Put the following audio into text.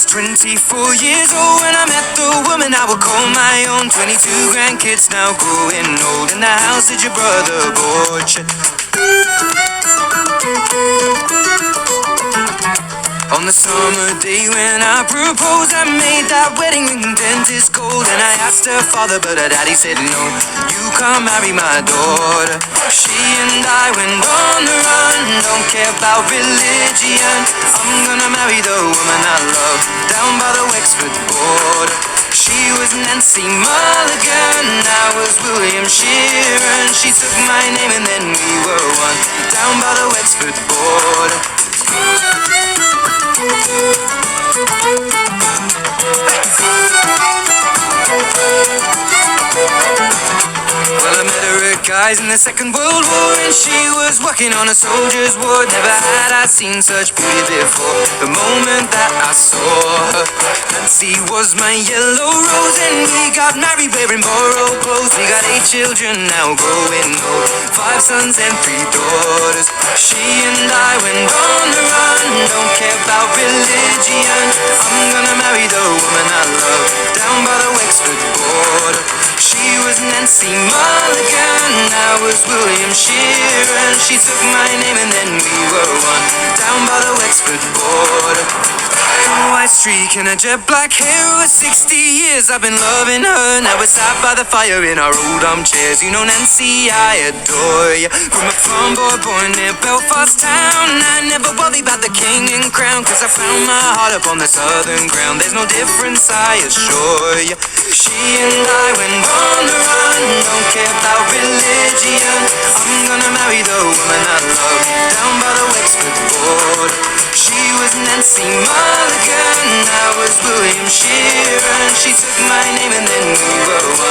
24 years old when I met the woman I would call my own. 22 grandkids now growing old. In the house that your brother bought you. On the summer day when I proposed, I made that wedding ring dentist gold. And I asked her father, but her daddy said no, you can't marry my daughter. She and I went on the run, don't care about religion. I'm gonna marry the woman I love, down by the Wexford border. She was Nancy Mulligan, I was William Sheeran. She took my name and then we were one, down by the Wexford border. Well, I met her at Guy's in the Second World War, and she was working on a soldier's ward. Never had I seen such beauty before. The moment that I saw her, Nancy was my yellow rose, and we got married wearing borrowed clothes. We got 8 children now growing old, 5 sons and 3 daughters. She and I went on the run, don't care about religion. I'm gonna marry the woman I love, down by the Wexford border. She was Nancy Mulligan, I was William Sheeran. She took my name and then we were one, down by the Wexford border. A white streak and a jet black hair. Over 60 years I've been loving her. Now we're sat by the fire in our old armchairs. You know Nancy, I adore you. From a farm boy born near Belfast town, I never worry about the king and crown, cause I found my heart up on the southern ground. There's no difference, I assure you. She and I went on the run, don't care about religion. I'm gonna marry the woman I love, down by the Wexford border. She was Nancy Mulligan, I was William Sheeran. She took my name and then we were one,